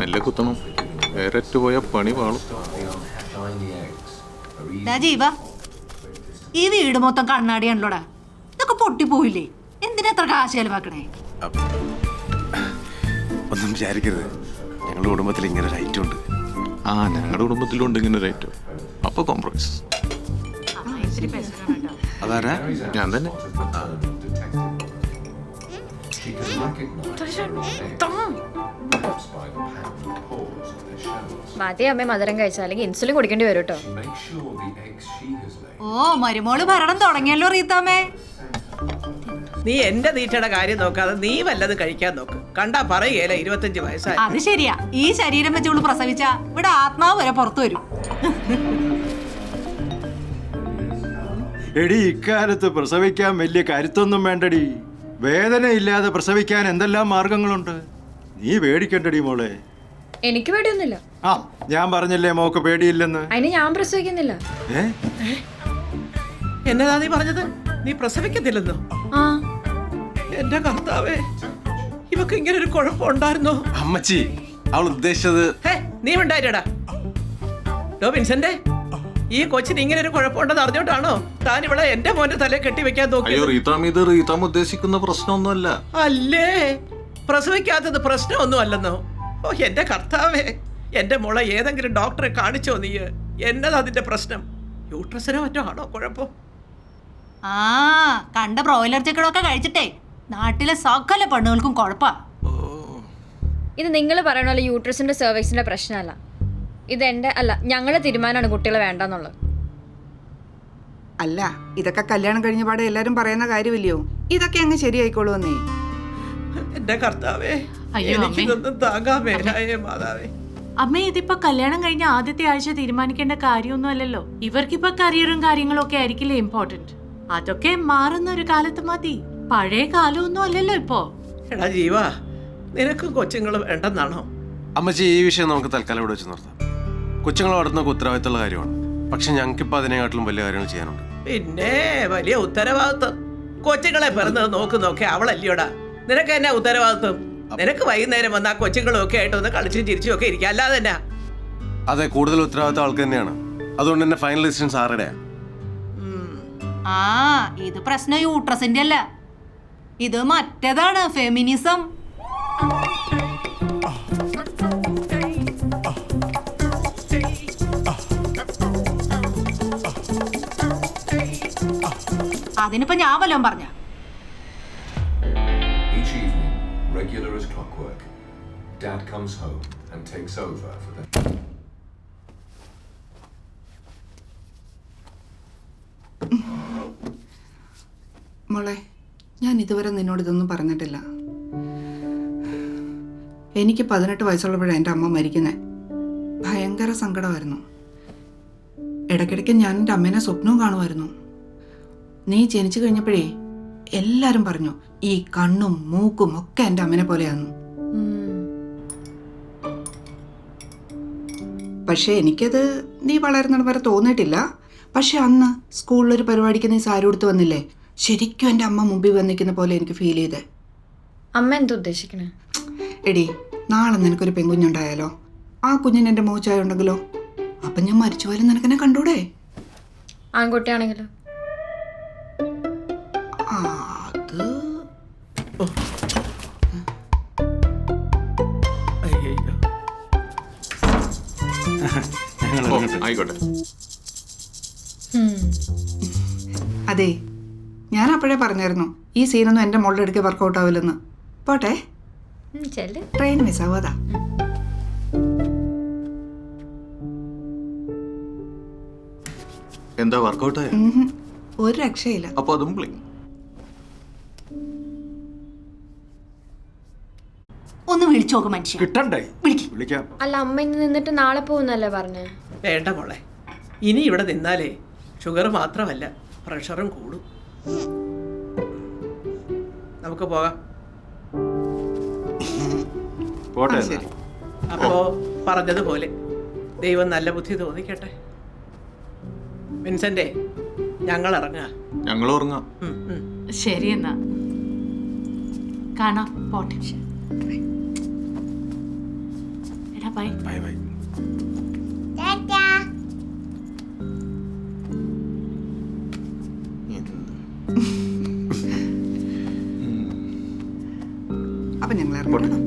മെല്ലെ കുത്തണം, വേറെറ്റ് പോയ പണി വാളും. ജീവ, ഈ വീട് മൊത്തം കണ്ണാടിയാണല്ലോടാ, ഇതൊക്കെ പൊട്ടിപ്പോയില്ലേ? എന്തിനാ എത്ര കാശ് ചെലവാക്കണേ? ഒന്നും വിചാരിക്കരുത്, ഞങ്ങളുടെ കുടുംബത്തിൽ ഇങ്ങനെ ഒരു ഐറ്റം ഉണ്ട്. ആ, ഞങ്ങളുടെ കുടുംബത്തിലുണ്ട് ഇങ്ങനെ ഒരു ഐറ്റം. അപ്പൊ കോംപ്രമൈസ്. അതാരാ? ഞാൻ തന്നെ. മതി അമ്മ മധുരം കഴിച്ചാൽ, അല്ലെങ്കിൽ ഇൻസുലിൻ കുടിക്കേണ്ടി വരും കേട്ടോ. ഓ, മരുമോള് ഭരണം തുടങ്ങിയല്ലോ റീത്താമ്മേ. നീ എന്റെ തീറ്റയുടെ കാര്യം നോക്കാതെ നീ വല്ലത് കഴിക്കാൻ നോക്ക്. കണ്ടാ പറയുകയല്ല 25 വയസ്സായി. അത് ശരിയാ, ഈ ശരീരം വെച്ചോള് പ്രസവിച്ച ഇവിടെ ആത്മാവ് വരെ പുറത്തു വരും. എടി, ഇക്കാലത്ത് പ്രസവിക്കാൻ വലിയ കരുത്തൊന്നും വേണ്ടടി. വേദനയില്ലാതെ പ്രസവിക്കാൻ എന്തെല്ലാം മാർഗങ്ങളുണ്ട്. നീ പേടിക്കണ്ടടി മോളെ. എനിക്ക് പേടിയൊന്നുമില്ല. ആ, ഞാൻ പറഞ്ഞില്ലേ മോക്ക് പേടിയില്ലെന്ന്. അതിന് ഞാൻ പ്രസവിക്കുന്നില്ല. എന്നതാ നീ പറഞ്ഞത്? നീ പ്രസവിക്കത്തില്ലെന്നോ? ആ, എന്റെ കർത്താവേ, ഇവക്ക് ഇങ്ങനെ ഒരു കുഴപ്പമുണ്ടായിരുന്നോ? അമ്മച്ചി, അവൾ ഉദ്ദേശിച്ചത്. നീ ഉണ്ടായിട്ടാ വിൻസെന്റെ, ഈ കൊച്ചിന് ഇങ്ങനെ ഒരു കുഴപ്പമുണ്ടെന്ന് അറിഞ്ഞോട്ടാണോ താൻ ഇവിടെ എന്റെ മോന്റെ തലയെ കെട്ടിവെക്കാൻ നോക്കി? അയ്യോ റീതാം, ഇത് റീതാം ഉദ്ദേശിക്കുന്ന പ്രശ്നമൊന്നുമല്ല. അല്ലേ, പ്രസവിക്കാത്തത് പ്രശ്നമൊന്നും അല്ലെന്നോ? ഓ എന്റെ കർത്താവേ, എന്റെ മോളെ ഏതെങ്കിലും ഡോക്ടറെ കാണിച്ചോ നീ? എന്നതാ അതിന്റെ പ്രശ്നം? യൂട്രസിനോ മറ്റോ ആണോ കുഴപ്പം? ആ, കണ്ട ബ്രോയിലർ ചിക്കനൊക്കെ കഴിച്ചിട്ടേ നാട്ടിലെ സകല പെണ്ണുകൾക്കും കുഴപ്പാ. ഇത് നിങ്ങൾ പറയണ പോലെ യൂട്രസിന്റെ സെർവിക്സിന്റെ പ്രശ്നമല്ല. ഇത് എന്റെ അല്ല, ഞങ്ങളുടെ തീരുമാനമാണ് കുട്ടികളെ വേണ്ടെന്നുള്ളത്. അല്ല, ഇതൊക്കെ കല്യാണം കഴിഞ്ഞ പാടെ എല്ലാരും പറയുന്ന കാര്യമില്ലയോ? ഇതൊക്കെ അങ്ങ് ശരിയായിക്കോളൂന്നേ. എന്റെ കർത്താവേ, അയ്യോ, എനിക്കിതൊന്നും താങ്ങാൻ മേലായേ മാതാവേ. അമ്മ, ഇതിപ്പോ കല്യാണം കഴിഞ്ഞ ആദ്യത്തെ ആഴ്ച തീരുമാനിക്കേണ്ട കാര്യമൊന്നും അല്ലല്ലോ. ഇവർക്കിപ്പോ കരിയറും കാര്യങ്ങളും ഒക്കെ ആയിരിക്കില്ലേ ഇമ്പോർട്ടന്റ്. അതൊക്കെ മാറുന്ന ഒരു കാലത്ത് മതി. പഴയ കാലമൊന്നും അല്ലല്ലോ ഇപ്പോ. എടാ ജീവ, നിനക്കും കൊച്ചുങ്ങൾ വേണ്ടെന്നാണോ? അമ്മച്ചി, ഈ വിഷയം നമുക്ക് തൽക്കാലം ഇവിടെ വെച്ച് നിർത്താം. കൊച്ചുങ്ങളെ വളർത്തുന്നൊക്കെ ഉത്തരവാദിത്തമുള്ള കാര്യമാണ്. പക്ഷെ ഞങ്ങൾക്കിപ്പോൾ അതിനെക്കാട്ടിലും വലിയ കാര്യങ്ങൾ ചെയ്യാനുണ്ട്. പിന്നെ വലിയ ഉത്തരവാദിത്വം. കൊച്ചുങ്ങളെ പിറന്നത് നോക്കുന്നൊക്കെ അവളല്ലയോടാ. നിനക്ക് എന്നാ ഉത്തരവാദിത്വം? നിനക്ക് വൈകുന്നേരം വന്ന് ആ കൊച്ചുങ്ങളും ഒക്കെ ആയിട്ട് ഒന്ന് കളിച്ചും ചിരിച്ചും ഒക്കെ ഇരിക്കുക, അല്ലാതെ തന്നെ. അതെ, കൂടുതൽ ഉത്തരവാദിത്തം ആൾക്ക് തന്നെയാണ്. അതുകൊണ്ട് തന്നെ ഫൈനൽ ഡിസിഷൻസ് ആരുടെയാണ്. ആ, ഇത് പ്രശ്നം യൂട്രസിന്റെ അല്ല, ഇത് മറ്റേതാണ്, ഫെമിനിസം. അതിനിപ്പോ ഞാൻ വല്ലതും പറഞ്ഞ? Each evening, regular as clockwork, Dad comes home and takes over for the... മോളെ, ഞാൻ ഇതുവരെ നിന്നോട് ഇതൊന്നും പറഞ്ഞിട്ടില്ല. എനിക്ക് 18 വയസ്സുള്ളപ്പോഴാണ് എൻ്റെ അമ്മ മരിക്കുന്നത്. ഭയങ്കര സങ്കടമായിരുന്നു. ഇടയ്ക്കിടയ്ക്ക് ഞാൻ എൻ്റെ അമ്മേനെ സ്വപ്നവും കാണുമായിരുന്നു. നീ ജനിച്ചു കഴിഞ്ഞപ്പോഴേ എല്ലാരും പറഞ്ഞു ഈ കണ്ണും മൂക്കും ഒക്കെ എൻ്റെ അമ്മനെ പോലെയായിരുന്നു. പക്ഷെ എനിക്കത് നീ വളരുന്നത് വരെ തോന്നിയിട്ടില്ല. പക്ഷെ അന്ന് സ്കൂളിലൊരു പരിപാടിക്ക് നീ സാരി ഉടുത്ത് വന്നില്ലേ, ശരിക്കും എൻ്റെ അമ്മ മുമ്പിൽ വന്നിരിക്കുന്ന പോലെ എനിക്ക് ഫീൽ ചെയ്തേ. അമ്മ എന്താ ഉദ്ദേശിക്കണേ? എടി, നാളെ നിനക്കൊരു പെൺകുഞ്ഞുണ്ടായാലോ, ആ കുഞ്ഞിന് എൻ്റെ മോച്ചായ ഉണ്ടെങ്കിലോ, അപ്പം ഞാൻ മരിച്ചു പോയാലും നിനക്കെന്നെ കണ്ടൂടെ? ആൺകുട്ടിയാണെങ്കിലോ? അത് ആയിക്കോട്ടെ. അതെ, ഞാൻ അപ്പോഴേ പറഞ്ഞായിരുന്നു ഈ സീനൊന്നും എൻ്റെ മോളുടെ അടുക്കെ വർക്കൗട്ട് ആവില്ലെന്ന്. പോട്ടെ, ട്രെയിൻ മിസ്സാവും. അതാ എന്താ വർക്കൗട്ട്? ഒരു രക്ഷയില്ല. അപ്പൊ അതും പ്ലിങ്. ഒന്ന് വിളിച്ചു നോക്ക് മനുഷ്യ. കിട്ടണ്ടേ? വിളിക്കാം. അല്ല, അമ്മ ഇന്ന് നിന്നിട്ട് നാളെ പോകുന്നല്ലേ പറഞ്ഞേ? വേണ്ട മോളെ, ഇനി ഇവിടെ നിന്നാലേ ഷുഗർ മാത്രമല്ല പ്രഷറും കൂടും. നമുക്ക് പോകാം. പോട്ടെ. അപ്പോ പറഞ്ഞതുപോലെ ദൈവം നല്ല ബുദ്ധി തോന്നിക്കട്ടെ. വിൻസെന്റെ, ഞങ്ങൾ ഇറങ്ങാ. ഞങ്ങൾ ഉറങ്ങാം. ശരി, എന്നാ കാണാം. പോട്ടെ. ബൈ. Bye bye. അപ്പൊ ഞങ്ങൾ ഇറങ്ങട്ടോ.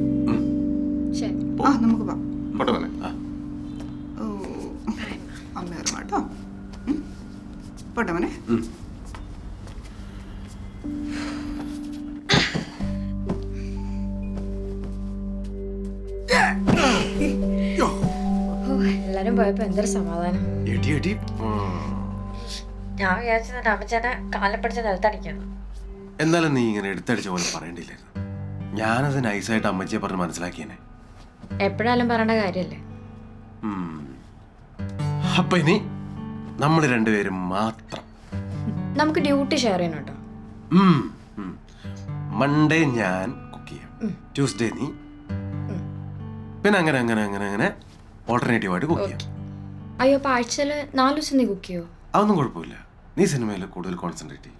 ശരി. ആ നമുക്ക് പോവാം. പോട്ടെ മോനെ. ഓ അമ്മ ഇറങ്ങാട്ടോ. പോട്ടെ മോനെ. എല്ലാരും പോയപ്പോ എന്തൊരു സമാധാനം. എടി എടി. ഞാൻ വിചാരിച്ചത് അമ്മച്ചേനെ കാലിൽ പിടിച്ച നിലത്തടിക്കാണ്. എന്നാലും നീ ഇങ്ങനെ എടുത്തടിച്ച പോലെ പറയണ്ടില്ലായിരുന്നു. ഞാനത് നൈസായിട്ട് അമ്മച്ചിയെ പറഞ്ഞ് മനസ്സിലാക്കിയേനെ. എപ്പോഴായാലും പറയേണ്ട കാര്യല്ലേ. അപ്പൊ ഇനി നമ്മൾ രണ്ടുപേരും മാത്രം. നമുക്ക് ഡ്യൂട്ടി ഷെയർ ചെയ്യണം കേട്ടോ. മൺഡേ ഞാൻ കുക്ക് ചെയ്യാം, ട്യൂസ്ഡേ നീ, പിന്നെ അങ്ങനെ അങ്ങനെ അങ്ങനെ അങ്ങനെ ഓൾട്ടർനേറ്റീവായിട്ട് കുക്ക് ചെയ്യാം. അയ്യോ അപ്പൊ ആഴ്ചയില് 4 ദിവസം നീ കുക്ക് ചെയ്യോ? അതൊന്നും കുഴപ്പമില്ല. നീ സിനിമയിൽ കൂടുതൽ കോൺസെൻട്രേറ്റ് ചെയ്യും.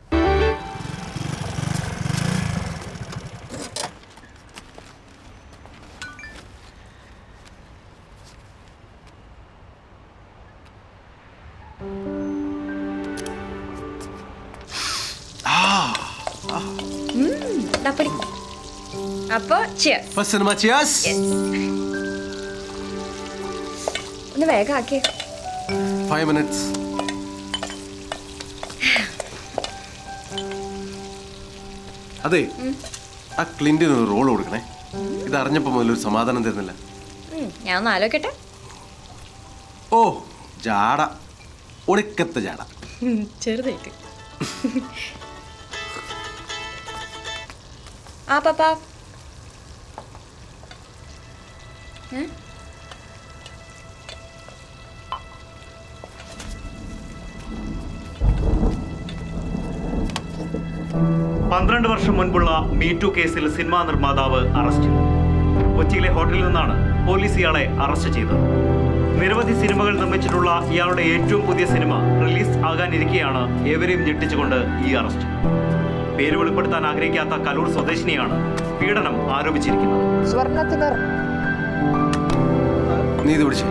അപ്പൊ സിനിമ ചിയേഴ്സ്. ഒന്ന് വേഗം ആക്കിയേ. 5 minutes. അതെ, ആ ക്ലിന്റിന് ഒരു റോൾ കൊടുക്കണേ. ഇത് അറിഞ്ഞപ്പോ മുതൽ ഒരു സമാധാനം തരുന്നില്ല. ഞാൻ ഒന്ന് ആലോചിക്കട്ടെ. ഓ ജാട, ഒടുക്കത്തെ ജാട. ചെറുതായിട്ട്. ആ പാപ്പാ. പന്ത്രണ്ട് വർഷം മുൻപുള്ള മീറ്റു കേസിൽ സിനിമാ നിർമ്മാതാവ് അറസ്റ്റിൽ. കൊച്ചിയിലെ ഹോട്ടലിൽ നിന്നാണ് പോലീസ് ഇയാളെ അറസ്റ്റ് ചെയ്തത്. നിരവധി സിനിമകൾ നിർമ്മിച്ചിട്ടുള്ള ഇയാളുടെ ഏറ്റവും പുതിയ സിനിമ റിലീസ് ആകാനിരിക്കെയാണ് ഏവരെയും ഞെട്ടിച്ചുകൊണ്ട് ഈ അറസ്റ്റ്. പേര് വെളിപ്പെടുത്താൻ ആഗ്രഹിക്കാത്ത കലൂർ സ്വദേശിനിയാണ് പീഡനം ആരോപിച്ചിരിക്കുന്നത്. നീ ഇത് പിടിച്ചേ.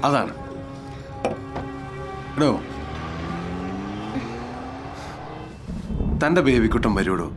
അതാണ് എടോ, തന്റെ ബേബിക്കുട്ടൻ വരൂടോ.